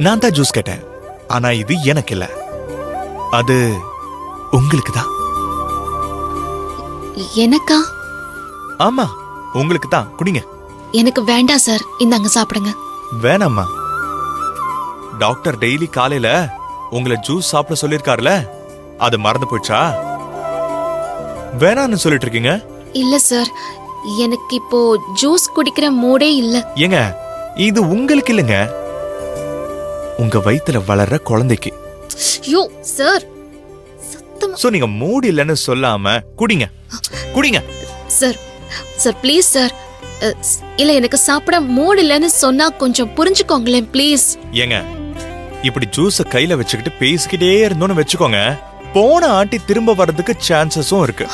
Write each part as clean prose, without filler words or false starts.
நான் தான் ஜூஸ் கேட்டேன், ஆனா இது எனக்கு இல்ல, அது உங்களுக்கு தான். எனக்கா? ஆமா, உங்களுக்கு தான். குடிங்க. எனக்கு வேண்டாம் சார், இந்தாங்க சாப்பிடுங்க. வேணாம்மா, டாக்டர் டெய்லி காலையில உங்களை ஜூஸ் சாப்பிட சொல்லிருக்காருல, அது மறந்து போச்சா? வேணான்னு சொல்லிட்டு இருக்கீங்க. இல்ல சார், எனக்கு இப்போ ஜூஸ் குடிக்கிற மூடே இல்ல. ஏங்க, இது உங்களுக்கு இல்லைங்க, உங்க வயித்துல வளர்ற குழந்தைக்கு. யோ சார், சத்தமா. சோ நீங்க மூடு இல்லைன்னு சொல்லாம குடிங்க, குடிங்க. Sir sir please sir. இல்ல, எனக்கு சாப்பிட மூடு இல்லைன்னு சொன்னா கொஞ்சம் புரிஞ்சுக்கோங்களேன் ப்ளீஸ். ஏங்க, இப்படி ஜூஸ கையில வச்சுக்கிட்டு பேசிக்கிட்டே இருந்தோன்னு வச்சுக்கோங்க, போன ஆண்டி திரும்ப வர்றதுக்கு சான்சஸும் இருக்கு.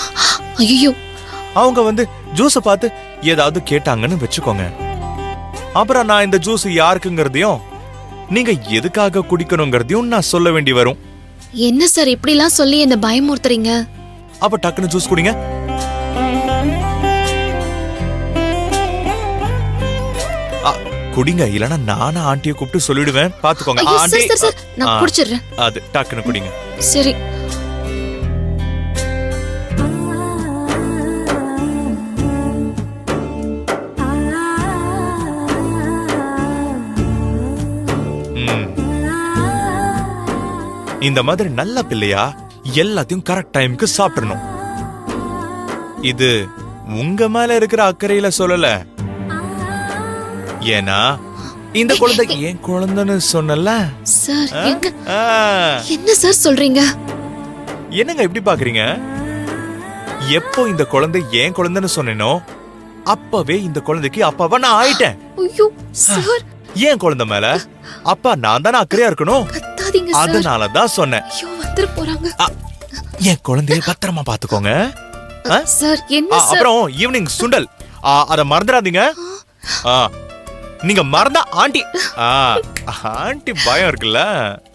ஐயோ, அவங்க வந்து ஜூஸ பார்த்து ஏதாவது கேட்டாங்கன்னு வச்சுக்கோங்க, அப்புறம் நான் இந்த ஜூஸ் யாருக்குங்கிறதையும் நீங்க எதுக்காக குடிக்கணுங்கிறதையும் நான் சொல்ல வேண்டி வரும். என்ன சார் இப்படிலாம் சொல்லி என்ன பயமுறுத்துறீங்க? அப்ப டக்குன்னு ஜூஸ் குடிங்க. குடிங்க, இல்லனா நானா ஆண்டியை கூப்பிட்டு சொல்லிடுவேன், பாத்துக்கோங்க. ஆண்டி, நான் குடிச்சிடுறேன். அது டக்குன்னு குடிங்க. சரி. இந்த மாதிரி நல்ல பிள்ளையா எல்லாத்தையும் கரெக்ட் டைமுக்கு சாப்பிடணும். இது உங்க மேல இருக்கிற அக்கறையில சொல்லல, ஏன்னா இந்த குழந்தைக்கு ஏன் குழந்தைன்னு சொன்னல சார். என்ன சார் சொல்றீங்க? என்னங்க இப்படி பாக்குறீங்க? எப்போ இந்த குழந்தை ஏன் குழந்தைன்னு சொன்னேனோ அப்பவே இந்த குழந்தைக்கு அப்பாவா நான் ஆயிட்டேன். ஐயோ சார், ஏன் குழந்தை மேல அப்பா நான் தானே அக்கறையா இருக்கணும், அதனாலதான் சொன்னேன். ஐயோ, வந்துற போறாங்க. என் குழந்தைய பத்திரமா பாத்துக்கோங்க சார். என்ன சார்? அப்புறம் ஈவினிங் சுண்டல், அத மறந்துடாதீங்க. நீங்க மறந்தா ஆண்டி ஆண்டி பயம் இருக்குல்ல,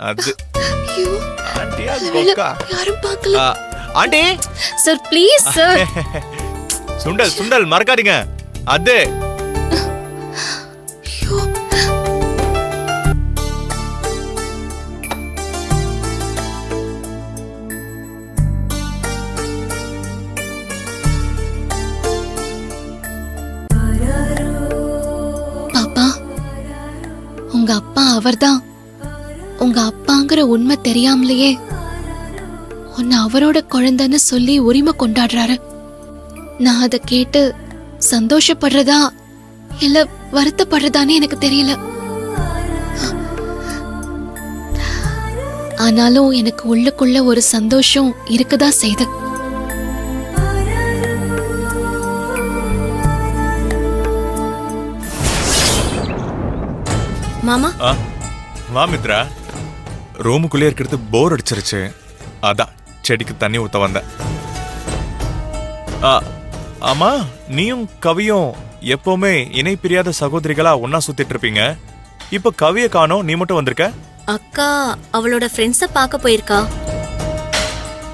அது ஆண்டியா கோக்கா யாரும் பார்க்கல. ஆண்டி சார் ப்ளீஸ் சார். சுண்டல் சுண்டல் மறக்காதீங்க. அது உங்க அப்பா அவர்தான். உங்க அப்பாங்கிற உண்மை தெரியாமலேயே உன்னை அவரோட குழந்தைன்னு சொல்லி உரிமை கொண்டாடுறாரு. நான் அதை கேட்டு சந்தோஷப்படுறதா இல்ல வருத்தப்படுறதான்னு எனக்கு தெரியல. ஆனாலும் எனக்கு உள்ளுக்குள்ள ஒரு சந்தோஷம் இருக்குதா செய்து. மாமா, வா மித்ரா. ரூமுக்குள்ளே இருக்கிறது போர் அடிச்சிருச்சு, அதான் செடிக்கு தண்ணி ஊத்த வந்தேன். ஆமா, நீயும் கவியும் எப்பவுமே இணை பிரியாத சகோதரிகளா ஒன்னா சுத்திட்டு இருப்பீங்க. இப்ப கவிய காணோம், நீ மட்டும் வந்திருக்க. அக்கா அவளோட ஃப்ரெண்ட்ஸ பார்க்க போயிருக்கா.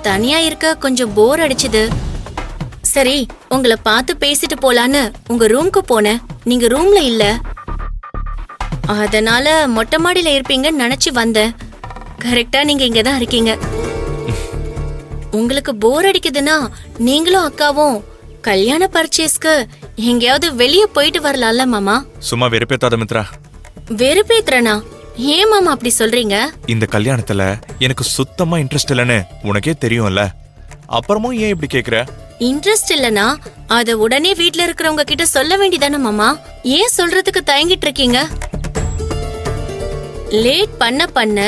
தனியா இருக்க கொஞ்சம் போர் அடிச்சுது. சரி, உங்களை பார்த்து பேசிட்டு போலான்னு உங்க ரூம்க்கு போனேன். நீங்க ரூம்ல இல்ல, அதனால மொட்டை மாடியில இருப்பீங்கன்னு நினைச்சு வந்தேன். கரெக்டா நீங்க இங்கதான் இருக்கீங்க. உங்களுக்கு போர் அடிக்குதுன்னா நீங்களும் அக்காவும் கல்யாண பர்ச்சேஸ்க்கு எங்கேயாவது வெளியே போயிட்டு வரலாம்ல மாமா. சும்மா வெறுப்பேத்தாத மித்ரா. வெறுப்பேத்துறனா? ஏன் மாமா அப்படி சொல்றீங்க? இந்த கல்யாணத்துல எனக்கு சுத்தமா இன்ட்ரெஸ்ட் இல்லன்னு உனக்கே தெரியும்ல, அப்புறமும் ஏன் இப்படி கேக்குற? இன்ட்ரெஸ்ட் இல்லனா அத உடனே வீட்ல இருக்கிறவங்க கிட்ட சொல்ல வேண்டியதானே மாமா. ஏன் சொல்றதுக்கு தயங்கிட்டு இருக்கீங்க? லேட் பண்ண பண்ண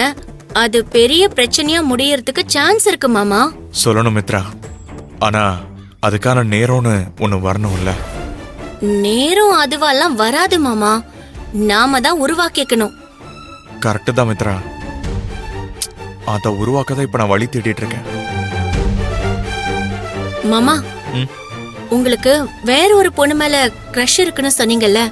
அது பெரிய பிரச்சனையா முடியறதுக்கு சான்ஸ் இருக்கு மாமா. சொல்லணும் மித்ரா, ஆனா அதுக்கான நேரம்னு ஒண்ணு வரணும்ல. நேரம் அதுவெல்லாம் வராது மாமா, நாம தான் உருவாக்கிக்கணும். கரெக்ட் தான் மித்ரா, அத உருவாக்கதான் இப்ப நான் வழி தேடிட்டு இருக்கேன். மாமா, உங்களுக்கு வேற ஒரு பொண்ணு மேல கிரஷ் இருக்குன்னு சொன்னீங்கல்ல,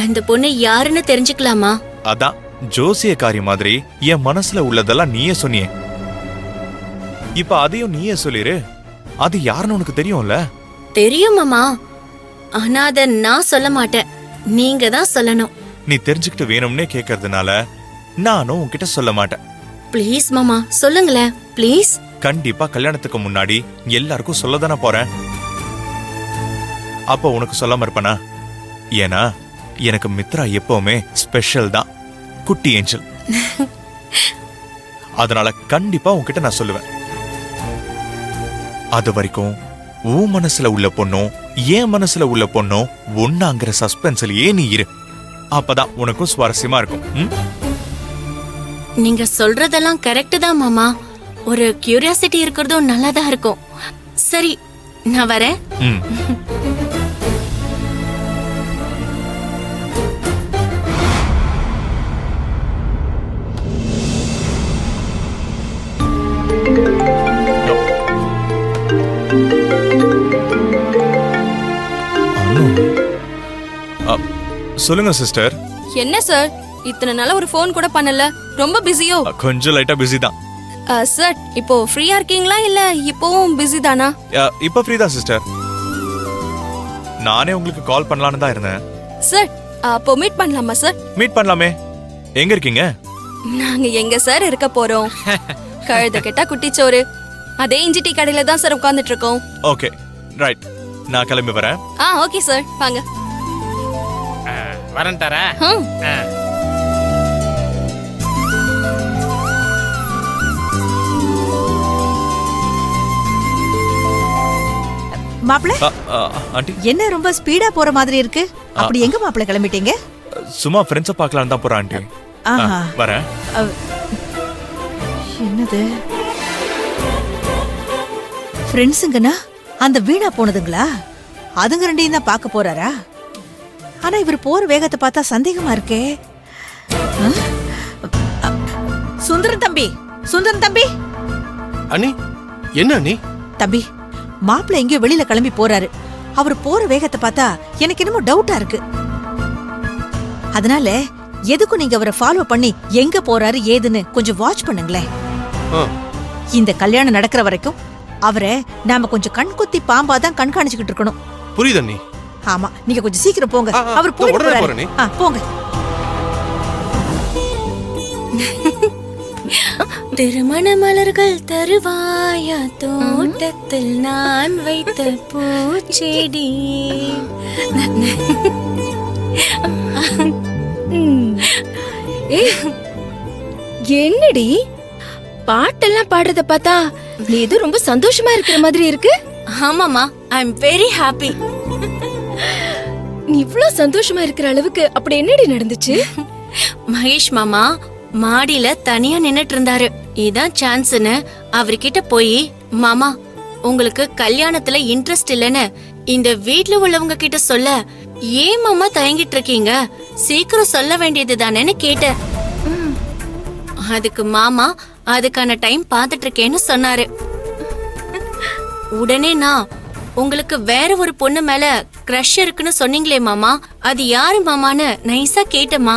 அந்த பொண்ணு யாருன்னு தெரிஞ்சுக்கலாமா? அதான் ஜோசியக்காரி மாதிரி என் மனசுல உள்ளதெல்லாம் நீயே சொன்னியே, இப்ப அதையும் நீயே சொல்லிரு. அது யாருன்னு உனக்கு தெரியும்ல? தெரியும் மாமா, ஆனா அத நான் சொல்ல மாட்டேன். நீங்க தான் சொல்லணும். நீ தெரிஞ்சுக்கிட்டு வேணும்னே கேட்கறதுனால நானும் உன்கிட்ட சொல்ல மாட்டேன். ப்ளீஸ் மாமா சொல்லுங்களேன் ப்ளீஸ். கண்டிப்பா கல்யாணத்துக்கு முன்னாடி எல்லாருக்கும் சொல்லதானே போறேன். அப்போ உனக்கு சொல்லாம இருப்பனா? ஏன்னா எனக்கு மித்ரா எப்பவுமே ஸ்பெஷல் தான், குட்டி ஏஞ்சல். அதனால கண்டிப்பா உன்கிட்ட நான் சொல்லுவேன். அது வரைக்கும் உன் மனசுல உள்ள பொண்ணும் என் மனசுல உள்ள பொண்ணும் ஒன்னாங்கிற சஸ்பென்ஸ்லயே நீ இரு. அப்பதான் உனக்கும் சுவாரஸ்யமா இருக்கும். நீங்க சொல்றதெல்லாம் கரெக்ட் தான் மாமா. ஒரு கியூரியாசிட்டி இருக்கிறதும் நல்லாதான் இருக்கும். சரி நான் வரேன். சொல்லுங்க சிஸ்டர். என்ன சார் இத்தனை நாளா ஒரு ஃபோன் கூட பண்ணல, ரொம்ப பிஸியோ? கொஞ்சம் லைட்டா பிஸி தான். சார் இப்போ ஃப்ரீயா இருக்கீங்களா இல்ல இப்போவும் பிஸி தானா? இப்ப ஃப்ரீ தான் சிஸ்டர். நானே உங்களுக்கு கால் பண்ணலான்னு தான் இருந்தேன். சார் அப்போ மீட் பண்ணலாமா சார்? மீட் பண்ணலாமே. எங்க இருக்கீங்க? நாங்க எங்க சார் இருக்க போறோம்? கழுத கெட்டா குட்டிச்சோறு, அதே இஞ்சி டீ கடையில தான் சார் உட்கார்ந்துட்டு இருக்கோம். ஓகே ரைட், நான் கிளம்பி வரேன். ஓகே சார் வாங்க. வரேன்டாரா? மாப்பிள, ஆண்டி என்ன ரொம்ப ஸ்பீடா போற மாதிரி இருக்கு? அப்படி எங்க மாப்பிள கிளம்பிட்டீங்க? சும்மா ஃப்ரெண்ட்ஸை பார்க்கலான்னு தான் போறேன் ஆண்டி. ஆஹா. வரேன். என்னது ஃப்ரெண்ட்ஸுங்கண்ணா? அந்த வீணா போனதுங்களா? அதுங்க ரெண்டையும் தான் பார்க்க போறாரா? ஆனா இவர் போற வேகத்தை பார்த்தா சந்தேகமா இருக்கே. சுந்தரம் தம்பி, சுந்தரம் தம்பி. அண்ணி என்ன அண்ணி? தம்பி, மாப்பிள்ள எங்கேயோ வெளியில கிளம்பி போறாரு. அவர் போற வேகத்தை பார்த்தா எனக்கு என்னமோ டவுட்டா இருக்கு. அதனால எதுக்கும் நீங்க அவரை ஃபாலோ பண்ணி எங்க போறாரு ஏதுன்னு கொஞ்சம் வாட்ச் பண்ணுங்களேன். இந்த கல்யாணம் நடக்கிற வரைக்கும் அவரை நாம கொஞ்சம் கண்குத்தி பாம்பாதான் கண்காணிச்சுக்கிட்டு இருக்கணும். புரியுது அண்ணி. ஆமா, நீங்க கொஞ்சம் சீக்கிரம் போங்க. அவர் உடனே போறாரு. போறேனே. போங்க. திருமண மலர்கள் தருவாயா தோட்டத்தில் நான் வைத்த பூச்செடி. என்னடி பாட்டெல்லாம் பாடுறத பார்த்தா நீ இது ரொம்ப சந்தோஷமா இருக்கிற மாதிரி இருக்கு. ஆமாமா, ஐ அம் வெரி ஹாப்பி. நீ இவ்ளோ சந்தோஷமா இருக்கிற அளவுக்கு அப்படி என்னடி நடந்துச்சு? மகேஷ் மாமா மாடியில தனியா நின்னுட்டு இருந்தாரு. இதான் சான்ஸ்னு அவர்கிட்ட போய், மாமா உங்களுக்கு கல்யாணத்துல இன்ட்ரெஸ்ட் இல்லன்னு இந்த வீட்ல உள்ளவங்க கிட்ட சொல்ல ஏன் மாமா தயங்கிட்டு இருக்கீங்க, சீக்கிரம் சொல்ல வேண்டியது தானேன்னு கேட்டேன். அதுக்கு மாமா அதுக்கான டைம் பாத்துட்டு இருக்கேன்னு சொன்னாரு. உடனே நான், உங்களுக்கு வேற ஒரு பொண்ணு மேல கிரஷ் இருக்குன்னு சொன்னீங்களே மாமா, அது யாரு மாமான்னு நைஸா கேட்டமா.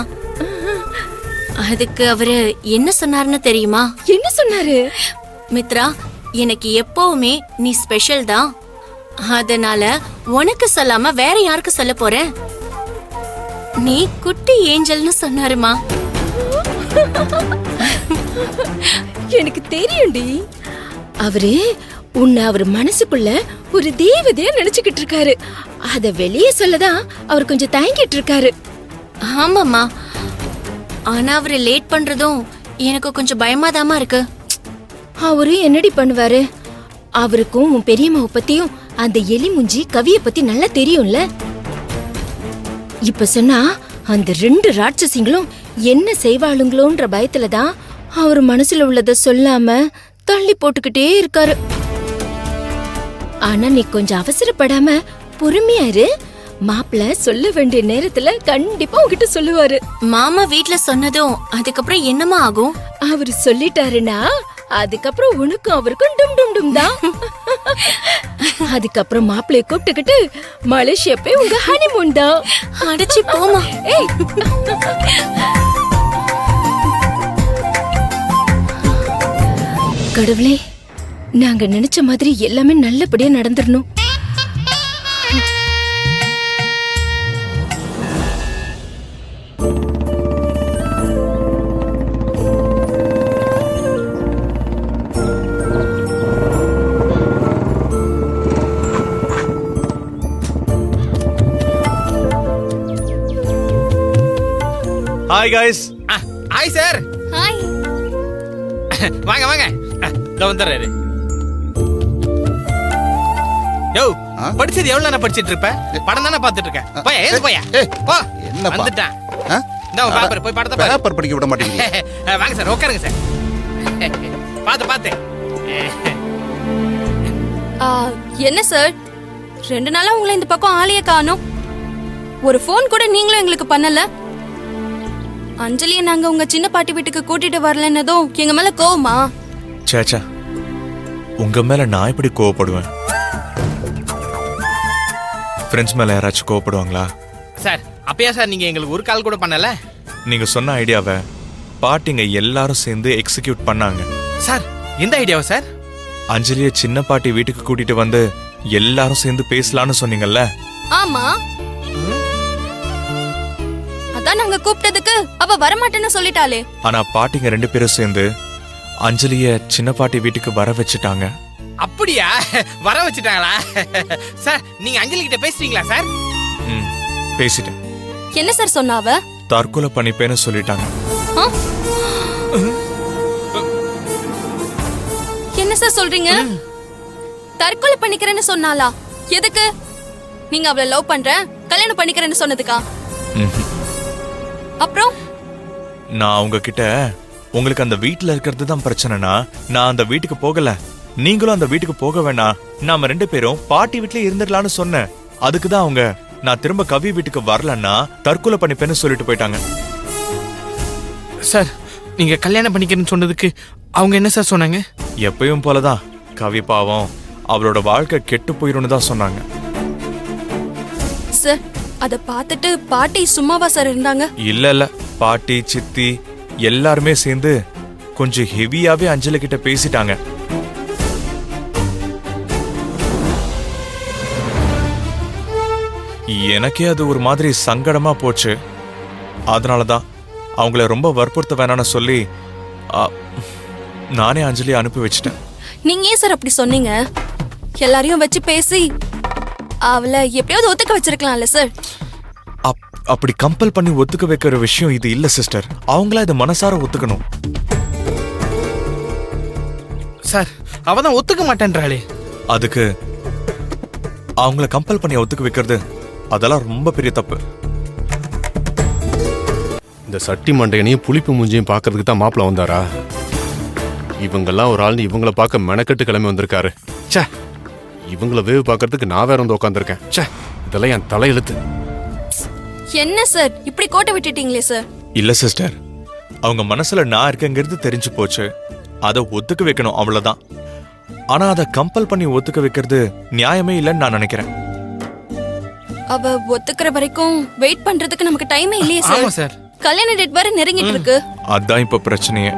அதுக்கு அவரு என்ன சொன்னாருன்னு தெரியுமா? என்ன சொன்னாரு? மித்ரா, எனக்கு எப்பவுமே நீ ஸ்பெஷல் தான், அதனால உனக்கு சொல்லாம வேற யாருக்கு சொல்ல போறேன், நீ குட்டி ஏஞ்சல்னு சொன்னாருமா. எனக்கு தெரியும்டி, அவரு உன்னை அவர் மனசுக்குள்ள ஒரு தேவதையா நினைச்சுக்கிட்டு இருக்காரு. அத வெளியே சொல்லதான் அவர் கொஞ்சம் தயங்கிட்டு இருக்காரு. ஆமாமா, ஆனா அவரு லேட் பண்றதும் எனக்கு கொஞ்சம் பயமாதாமா இருக்கு. அவரு என்னடி பண்ணுவாரு? அவருக்கும் உன் பெரியம்மாவை பத்தியும் அந்த எலி முஞ்சி கவிய பத்தி நல்லா தெரியும்ல. இப்ப சொன்னா அந்த 2 ராட்சசிங்களும் என்ன செய்வாளுங்களோன்ற பயத்துலதான் அவர் மனசுல உள்ளத சொல்லாம தள்ளி போட்டுக்கிட்டே இருக்காரு. ஆனா நீ கொஞ்சம் அவசரப்படாம பொறுமையா இரு. மாப்பிள்ள சொல்ல வேண்டிய நேரத்துல கண்டிப்பா உன்கிட்ட சொல்லுவாரு. மாமா வீட்ல சொன்னதும் அதுக்கப்புறம் என்னமா ஆகும்? அவரு சொல்லிட்டாருன்னா அதுக்கப்புறம் உனக்கும் அவருக்கும் டும் டும் டும் தான். அதுக்கப்புறம் மாப்பிள்ளைய கூப்பிட்டுக்கிட்டு மலேசியா போய் உங்க ஹனிமூன் தான். அடிச்சு போமா. ஏய், கடவுளே, நாங்க நினைச்ச மாதிரி எல்லாமே நல்லபடியா நடந்துடணும். Hi guys. Hi sir. Hi. வாங்க வாங்க. இதோ வந்துடுறாரு. யோ, படிச்சது எவ்வளவு நேரம் படிச்சிட்டு இருப்ப? படம் தானே பார்த்துட்டு இருக்கேன். போய் ஏது போயா. போ. என்னப்பா? வந்துட்டான். ஆ? இந்த பேப்பர் போய் படத்தை பாரு. பேப்பர் படிக்க விட மாட்டேங்கிறீங்க. வாங்க சார், உட்காருங்க சார். பாத்து. என்ன சார் 2 நாளா உங்களை இந்த பக்கம் ஆளையே காணோம். ஒரு ஃபோன் கூட நீங்களும் எங்களுக்கு பண்ணல. அஞ்சலியை நாங்க உங்க சின்ன பாட்டி வீட்டுக்கு கூட்டிட்டு வரலன்னதும் எங்க மேல கோவமா? சேச்சா, உங்க மேல நான் எப்படி கோவப்படுவேன்? ஃப்ரெண்ட்ஸ் மேல யாராச்சும் கோவப்படுவாங்களா? சார், அப்பயா சார் நீங்க எங்களுக்கு ஒரு கால் கூட பண்ணல? நீங்க சொன்ன ஐடியாவை பாட்டிங்க எல்லாரும் சேர்ந்து எக்ஸிக்யூட் பண்ணாங்க. சார், எந்த ஐடியாவா சார்? அஞ்சலிய சின்ன பாட்டி வீட்டுக்கு கூட்டிட்டு வந்து எல்லாரும் சேர்ந்து பேசலாம்னு சொன்னீங்கல்ல. ஆமா, அதான் நாங்க கூப்பிட்டதுக்கு அவ வரமாட்டேன்னு சொல்லிட்டாளே. ஆனா பாட்டிங்க 2 பேரும் சேர்ந்து அஞ்சலிய சின்ன பாட்டி வீட்டுக்கு வர வச்சுட்டாங்க. அப்படியா? வர வச்சுட்டாங்களா? சார், நீங்க அஞ்சலி கிட்ட பேசுறீங்களா சார்? பேசிட்டேன். என்ன சார் சொன்னா அவ? தற்கொலை பண்ணிப்பேன்னு சொல்லிட்டாங்க. என்ன சார் சொல்றீங்க? தற்கொலை பண்ணிக்கிறேன்னு சொன்னாளா? எதுக்கு? நீங்க அவளை லவ் பண்றேன் கல்யாணம் பண்ணிக்கிறேன்னு சொன்னதுக்கா? அப்புறம் நான் உங்ககிட்ட உங்களுக்கு அந்த வீட்டுல இருக்கிறது தான் பிரச்சனைனா நான் அந்த வீட்டுக்கு போகல, நீங்களும் அந்த வீட்டுக்கு போக வேணாம், நாம 2 பேரும் பாட்டி வீட்லயே இருந்துடலாம்னு சொன்னேன். அதுக்குதான் அவங்க நான் திரும்ப கவி வீட்டுக்கு வரலன்னா தற்கொலை பண்ணிப்பேன்னு சொல்லிட்டு போயிட்டாங்க. சார், நீங்க கல்யாணம் பண்ணிக்கிறேன்னு சொன்னதுக்கு அவங்க என்ன சார் சொன்னாங்க? எப்பயும் போலதான் கவி பாவம் அவளோட வாழ்க்கை கெட்டு போயிரும்னு தான் சொன்னாங்க. சார், அத பார்த்துட்டு பாட்டி சும்மாவா சார் இருந்தாங்க? இல்ல பாட்டி சித்தி எல்லாருமே சேர்ந்து கொஞ்சம் ஹெவியாவே அஞ்சலி கிட்ட பேசிட்டாங்க. எனக்கே அது ஒரு மாதிரி சங்கடமா போச்சு. அதனாலதான் அவங்கள ரொம்ப வற்புறுத்த வேணான்னு சொல்லி நானே அஞ்சலி அனுப்பி வச்சிட்டேன். நீங்க ஏன் சார் அப்படி சொன்னீங்க? எல்லாரையும் வச்சு பேசி அவளை எப்படியாவது ஒத்துக்க வச்சிருக்கலாம்ல சார். அப்படி கம்பல் பண்ணி ஒத்துக்க வைக்கிற விஷயம் இது இல்ல சிஸ்டர். அவங்களா இதை மனசார ஒத்துக்கணும். சார், அவதான் ஒத்துக்க மாட்டேன்றாளே. அதுக்கு அவங்கள கம்பல் பண்ணி ஒத்துக்க வைக்கிறது அதெல்லாம் ரொம்ப பெரிய தப்பு. இந்த சட்டி மண்டையனையும் புளிப்பு மூஞ்சியும் பார்க்கறதுக்கு தான் மாப்பிள்ள வந்தாரா? இவங்கெல்லாம் ஒரு ஆள்னு இவங்கள பார்க்க மெனக்கெட்டு கிளம்பி வந்திருக்காரு. ச்சே, இவங்கள வேவு பார்க்கறதுக்கு நான் வேற வந்து உட்காந்துருக்கேன். ச்சே, இதெல்லாம் என் தலையெழுத்து. என்ன சார் இப்படி கோட்டை விட்டுட்டீங்களே சார்? இல்ல சிஸ்டர், அவங்க மனசுல நான் இருக்கங்கிறது தெரிஞ்சு போச்சு. அதை ஒத்துக்க வைக்கணும், அவ்வளவுதான். ஆனா அதை கம்பல் பண்ணி ஒத்துக்க வைக்கிறது நியாயமே இல்லைன்னு நான் நினைக்கிறேன். அவ ஒத்துக்கிற வரைக்கும் வெயிட் பண்றதுக்கு நமக்கு டைமே இல்லையே ஆமா சார். சார். கல்யாண டேட் வேற நெருங்கிட்டு இருக்கு. அதான் இப்ப பிரச்சனையே.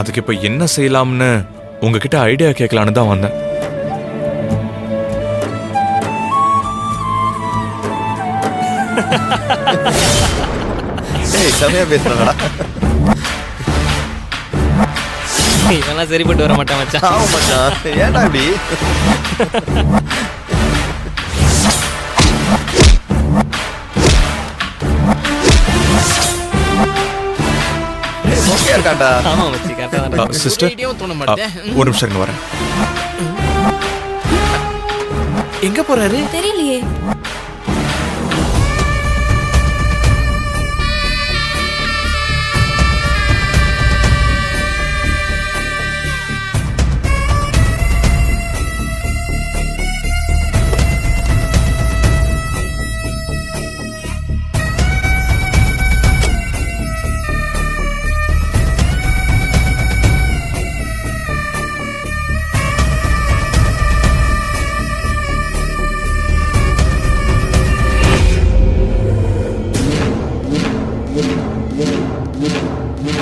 அதுக்கு இப்ப என்ன செய்யலாம்னு உங்ககிட்ட ஐடியா கேட்கலான்னு தான் வந்தேன். செமையா பேசுறாங்கடா. இதெல்லாம் சரிப்பட்டு வர மாட்டான் மச்சான். ஆமா மச்சான், ஏன்டா இப்படி? ஓகே இருக்காண்டா. ஆமா மச்சி, கரெக்டா தான். சிஸ்டர், ஐடியாவும் தோண மாட்டேன். ஒரு நிமிஷம் இங்க வரேன். எங்க போறாரு? தெரியலையே.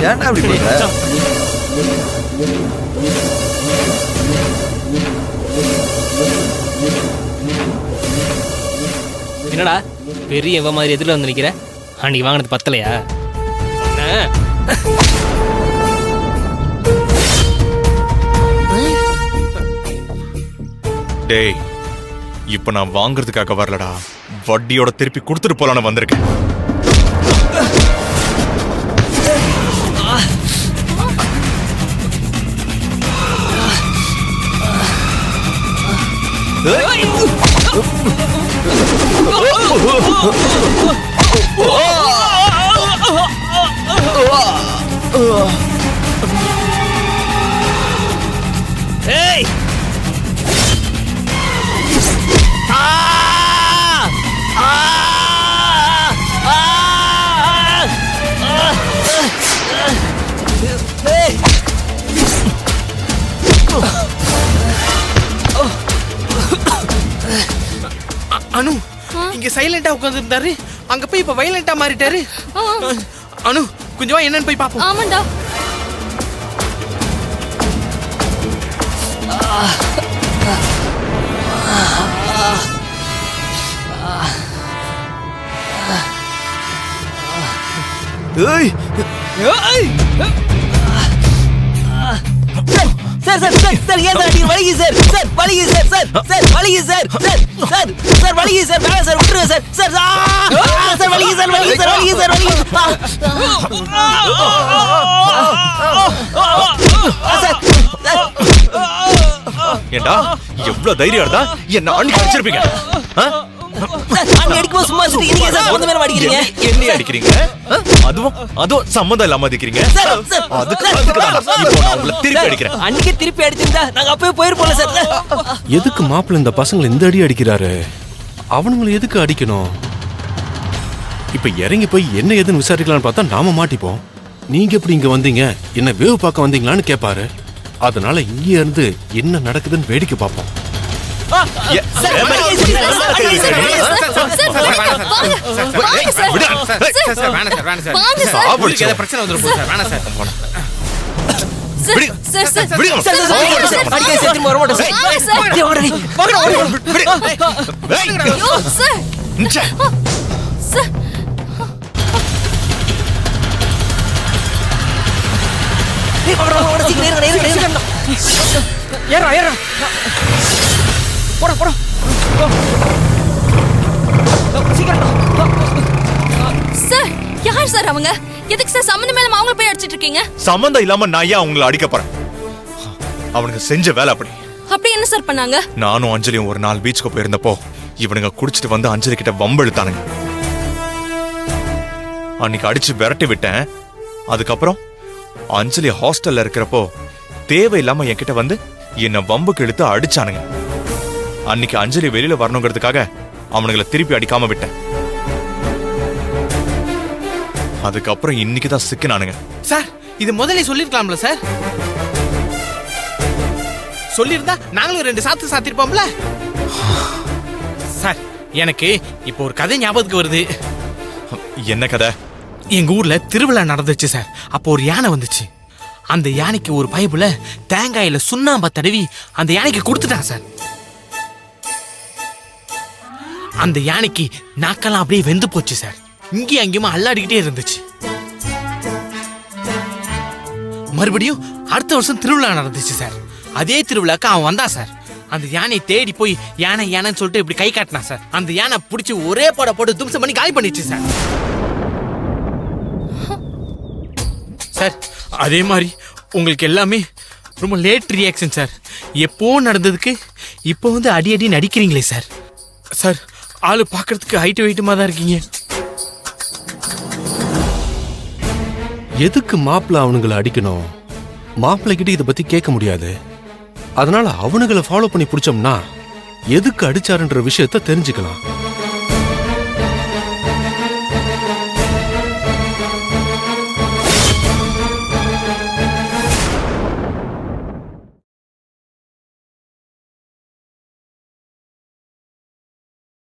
ஏன்டா இப்படி பண்ற? என்னடா பெரிய இவ மாதிரி எதிரில் வந்து நிக்கிற? அன்னைக்கு வாங்கினது பத்தலையா? டேய், இப்ப நான் வாங்குறதுக்காக வரலடா, வட்டியோட திருப்பி கொடுத்துட்டு போலான்னு வந்திருக்கேன். ஏய் அனு இங்க சைலண்டா உட்கார்ந்து இருந்தாரு, அங்க போய் இப்ப வைலண்டா மாறிட்டாரு. அனு கொஞ்சம் வா, என்னன்னு போய் பாப்போம். ஆமாண்டா. ஏய் சார் சார் சார் சார் ஏன் சார் அடிக்க வலிக்கு சார் சார் வலிக்கு சார் சார் சார் வலிக்கு சார் சார் சார் சார் வலிக்கு சார் வேணாம் சார் விட்டுருங்க சார் சார் சார் வலிக்கு சார் வலிக்கு சார் வலிக்கு சார் வலிக்கு ஏண்டா எவ்வளவு தைரியம் இருந்தா என்ன அன்னைக்கு அடிச்சிருப்பீங்க. அங்க அடிக்கும்போது சும்மா சுத்தி நீங்க சார் கொஞ்சம் மேல அடிக்கிறீங்க. என்ன அடிக்கிறீங்க? அதுவும் சம்மந்தம் இல்லாம அடிக்கிறீங்க. அதுக்கு தான் இப்போ நான் உங்களை திருப்பி அடிக்கிறேன். அன்னைக்கு திருப்பி அடிச்சிருந்தா நாங்க அப்பவே போயிருப்போம்ல சார். எதுக்கு மாப்பிள்ள இந்த பசங்களை இந்த அடி அடிக்கிறாரு? அவனுங்களை எதுக்கு அடிக்கணும்? இப்ப இறங்கி போய் என்ன ஏதுன்னு விசாரிக்கலாம்னு பார்த்தா நாம மாட்டிப்போம். நீங்க எப்படி இங்க வந்தீங்க, என்ன வேவ் பார்க்க வந்தீங்களான்னு கேட்பாரு. அதனால இங்க இருந்து என்ன நடக்குதுன்னு வேடிக்கை பார்ப்போம். பிரச்சனை வந்துரும் சார், வேணாம் சார். சார் யார் சார் அவங்க? எதுக்கு சார் சம்மந்தம் இல்லாம அவங்கள போய் அடிச்சிட்டு இருக்கீங்க? சம்மந்தம் இல்லாம நான் ஏன் அவங்களை அடிக்க போறேன்? அவனுக்கு செஞ்ச வேலை அப்படி. அப்படி என்ன சார் பண்ணாங்க? நானும் அஞ்சலியும் ஒரு நாள் பீச்சுக்கு போயிருந்தப்போ இவனுங்க குடிச்சிட்டு வந்து அஞ்சலி கிட்ட வம்பெழுத்தானுங்க. அன்னைக்கு அடிச்சு விரட்டி விட்டேன். அதுக்கப்புறம் அஞ்சலி ஹாஸ்டல்ல இருக்கிறப்போ தேவையில்லாம என்கிட்ட வந்து என்ன வம்புக்கு இழுத்து அடிச்சானுங்க. அன்னைக்கு அஞ்சலி வெளியில வரணுங்கிறதுக்காக அவனுங்களை திருப்பி அடிக்காம விட்டேன். அதுக்கப்புறம் இன்னைக்கு தான் சிக்கினானுங்க. சார் இது முதல்ல சொல்லிருக்கலாம்ல சார்? சொல்லிருந்தா நாங்களும் 2 சாத்து சாத்திருப்போம்ல சார். எனக்கு இப்போ ஒரு கதை ஞாபகத்துக்கு வருது. என்ன கதை? எங்க ஊர்ல திருவிழா நடந்துச்சு சார். அப்போ ஒரு யானை வந்துச்சு. அந்த யானைக்கு ஒரு பைப்புல தேங்காயில சுண்ணாம்பை தடவி அந்த யானைக்கு கொடுத்துட்டான் சார். அந்த யானைக்கு நாக்கெல்லாம் அப்படியே வெந்து போச்சு சார். இங்கேயும் அங்கேயுமா அல்லாடிக்கிட்டே இருந்துச்சு. மறுபடியும் அடுத்த வருஷம் திருவிழா நடந்துச்சு சார். அதே திருவிழாக்கு அவன் வந்தான் சார். அந்த யானை தேடி போய் யானை யானைன்னு சொல்லிட்டு இப்படி கை காட்டினான் சார். அந்த யானை பிடிச்சி ஒரே போட்டு தும்சம் பண்ணி காலி பண்ணிடுச்சு சார். சார் அதே மாதிரி உங்களுக்கு எல்லாமே ரொம்ப லேட் ரியாக்ஷன் சார். எப்போ நடந்ததுக்கு இப்போ வந்து அடி அடி நடிக்கிறீங்களே சார். சார் ஆளு பார்க்கறதுக்கு ஹைட்டு வெயிட்டுமா தான் இருக்கீங்க. எதுக்கு மாப்பிள்ள அவனுங்களை அடிக்கணும்? மாப்பிள்ளை கிட்ட இதை பத்தி கேட்க முடியாது. அதனால அவனுங்களை ஃபாலோ பண்ணி பிடிச்சோம்னா எதுக்கு அடிச்சாருன்ற விஷயத்த தெரிஞ்சுக்கலாம்.